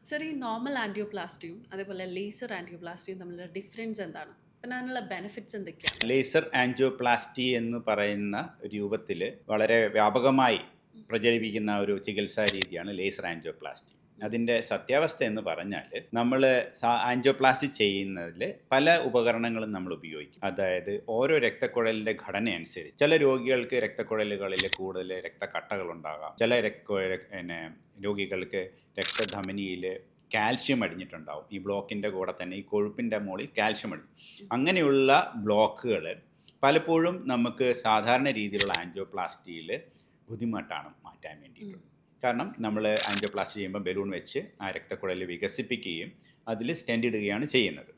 Sir, ഈ normal ആൻജിയോപ്ലാസ്റ്റിയും അതേപോലെ laser ആൻജിയോപ്ലാസ്റ്റിയും തമ്മിലുള്ള ഡിഫറൻസ് എന്താണ്? പിന്നെ അതിനുള്ള ബെനിഫിറ്റ്സ് എന്തൊക്കെയാണ്? ലേസർ ആൻജിയോപ്ലാസ്റ്റി എന്ന് പറയുന്ന രൂപത്തിൽ വളരെ വ്യാപകമായി പ്രചരിപ്പിക്കുന്ന ഒരു ചികിത്സാ രീതിയാണ് ലേസർ ആൻജിയോപ്ലാസ്റ്റി. അതിൻ്റെ സത്യാവസ്ഥ എന്ന് പറഞ്ഞാൽ നമ്മൾ ആൻജിയോപ്ലാസ്റ്റി ചെയ്യുന്നതിൽ പല ഉപകരണങ്ങളും നമ്മൾ ഉപയോഗിക്കും. അതായത് ഓരോ രക്തക്കുഴലിൻ്റെ ഘടന അനുസരിച്ച് ചില രോഗികൾക്ക് രക്തക്കുഴലുകളിൽ കൂടുതൽ രക്തക്കട്ടകളുണ്ടാകാം, ചില രോഗികൾക്ക് രക്തധമനിയിൽ കാൽഷ്യം അടിഞ്ഞിട്ടുണ്ടാവും. ഈ ബ്ലോക്കിൻ്റെ കൂടെ തന്നെ ഈ കൊഴുപ്പിൻ്റെ മുകളിൽ കാൽഷ്യം അടിഞ്ഞു. അങ്ങനെയുള്ള ബ്ലോക്കുകൾ പലപ്പോഴും നമുക്ക് സാധാരണ രീതിയിലുള്ള ആൻജിയോപ്ലാസ്റ്റിയിൽ ബുദ്ധിമുട്ടാണ് മാറ്റാൻ വേണ്ടിയിട്ട്. കാരണം നമ്മൾ ആൻജിയോപ്ലാസ്റ്റി ചെയ്യുമ്പോൾ ബലൂൺ വെച്ച് ആ രക്തക്കുഴൽ വികസിപ്പിക്കുകയും അതിൽ സ്റ്റെൻഡ് ഇടുകയാണ് ചെയ്യുന്നത്.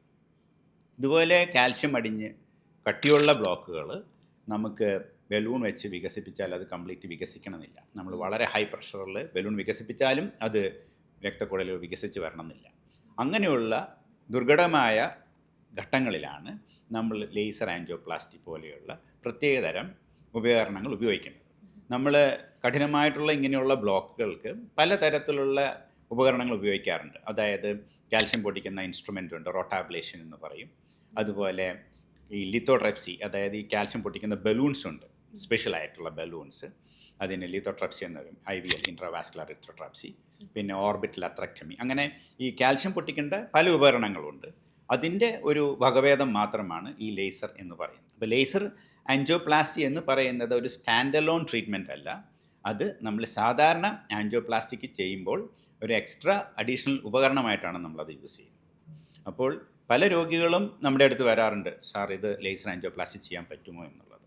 ഇതുപോലെ കാൽഷ്യം അടിഞ്ഞ് കട്ടിയുള്ള ബ്ലോക്കുകൾ നമുക്ക് ബലൂൺ വെച്ച് വികസിപ്പിച്ചാൽ അത് കംപ്ലീറ്റ് വികസിക്കണമെന്നില്ല. നമ്മൾ വളരെ ഹൈ പ്രഷറിൽ ബലൂൺ വികസിപ്പിച്ചാലും അത് രക്തക്കുഴൽ വികസിച്ച് വരണമെന്നില്ല. അങ്ങനെയുള്ള ദുർഘടമായ ഘട്ടങ്ങളിലാണ് നമ്മൾ ലേസർ ആൻജിയോപ്ലാസ്റ്റി പോലെയുള്ള പ്രത്യേകതരം ഉപകരണങ്ങൾ ഉപയോഗിക്കുന്നത്. നമ്മൾ കഠിനമായിട്ടുള്ള ഇങ്ങനെയുള്ള ബ്ലോക്കുകൾക്ക് പലതരത്തിലുള്ള ഉപകരണങ്ങൾ ഉപയോഗിക്കാറുണ്ട്. അതായത് കാൽഷ്യം പൊടിക്കുന്ന ഇൻസ്ട്രുമെൻ്റ് ഉണ്ട്, റോട്ടാബ്ലേഷൻ എന്ന് പറയും. അതുപോലെ ഈ ലിത്തോട്രെപ്സി, അതായത് ഈ കാൽഷ്യം പൊട്ടിക്കുന്ന ബലൂൺസ് ഉണ്ട്, സ്പെഷ്യലായിട്ടുള്ള ബലൂൺസ്. അതിന് ലിത്തോട്രെപ്സി എന്ന് പറയും, IVL, ഇൻട്രാവാസ്കുലർ ലിത്തോട്രെപ്സി. പിന്നെ ഓർബിറ്റൽ അത്രക്ടമി. അങ്ങനെ ഈ കാൽഷ്യം പൊട്ടിക്കേണ്ട പല ഉപകരണങ്ങളുണ്ട്. അതിൻ്റെ ഒരു വകഭേദം മാത്രമാണ് ഈ ലേസർ എന്ന് പറയുന്നത്. അപ്പോൾ ലേസർ ആൻജിയോപ്ലാസ്റ്റി എന്ന് പറയുന്നത് ഒരു സ്റ്റാൻഡ് അലോൺ ട്രീറ്റ്മെൻ്റ് അല്ല. അത് നമ്മൾ സാധാരണ ആൻജിയോപ്ലാസ്റ്റിക്ക് ചെയ്യുമ്പോൾ ഒരു എക്സ്ട്രാ അഡീഷണൽ ഉപകരണമായിട്ടാണ് നമ്മളത് യൂസ് ചെയ്യുന്നത്. അപ്പോൾ പല രോഗികളും നമ്മുടെ അടുത്ത് വരാറുണ്ട്, സാർ ഇത് ലേസർ ആൻജിയോപ്ലാസ്റ്റി ചെയ്യാൻ പറ്റുമോ എന്നുള്ളത്.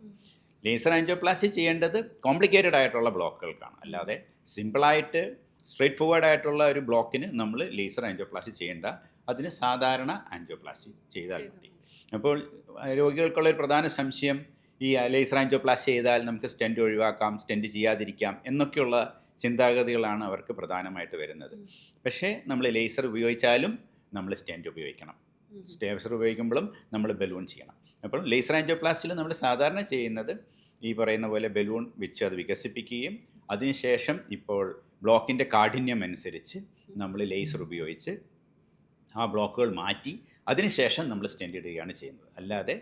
ലേസർ ആൻജിയോപ്ലാസ്റ്റി ചെയ്യേണ്ടത് കോംപ്ലിക്കേറ്റഡ് ആയിട്ടുള്ള ബ്ലോക്കുകൾക്കാണ്. അല്ലാതെ സിമ്പിളായിട്ട് സ്ട്രെയിറ്റ് ഫോർവേഡ് ആയിട്ടുള്ള ഒരു ബ്ലോക്കിന് നമ്മൾ ലേസർ ആൻജിയോപ്ലാസ്റ്റി ചെയ്യേണ്ട. അതിന് സാധാരണ ആൻജിയോപ്ലാസ്റ്റി ചെയ്താൽ മതി. അപ്പോൾ രോഗികൾക്കുള്ള ഒരു പ്രധാന സംശയം, ഈ ലേസർ ആൻജിയോപ്ലാസ്റ്റി ചെയ്താൽ നമുക്ക് സ്റ്റെൻറ്റ് ഒഴിവാക്കാം, സ്റ്റെൻറ്റ് ചെയ്യാതിരിക്കാം എന്നൊക്കെയുള്ള ചിന്താഗതികളാണ് അവർക്ക് പ്രധാനമായിട്ട് വരുന്നത്. പക്ഷേ നമ്മൾ ലേസർ ഉപയോഗിച്ചാലും നമ്മൾ സ്റ്റെൻറ്റ് ഉപയോഗിക്കണം. ലേസർ ഉപയോഗിക്കുമ്പോഴും നമ്മൾ ബലൂൺ ചെയ്യണം. അപ്പോൾ ലേസർ ആൻജിയോപ്ലാസ്റ്റിയിൽ നമ്മൾ സാധാരണ ചെയ്യുന്നത് ഈ പറയുന്ന പോലെ ബലൂൺ വെച്ച് അത് വികസിപ്പിക്കുകയും അതിനുശേഷം ഇപ്പോൾ ബ്ലോക്കിൻ്റെ കാഠിന്യം അനുസരിച്ച് നമ്മൾ ലേസർ ഉപയോഗിച്ച് ആ ബ്ലോക്കുകൾ മാറ്റി അതിനുശേഷം നമ്മൾ സ്റ്റെൻറ്റ് ഇടുകയാണ് ചെയ്യുന്നത്. അല്ലാതെ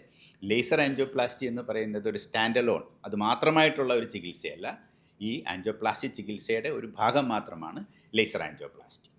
ലേസർ ആൻജിയോപ്ലാസ്റ്റി എന്ന് പറയുന്നത് ഒരു സ്റ്റാൻഡ് അലോൺ, അത് മാത്രമായിട്ടുള്ള ഒരു ചികിത്സയല്ല. ഈ ആൻജിയോപ്ലാസ്റ്റി ചികിത്സയുടെ ഒരു ഭാഗം മാത്രമാണ് ലേസർ ആൻജിയോപ്ലാസ്റ്റി.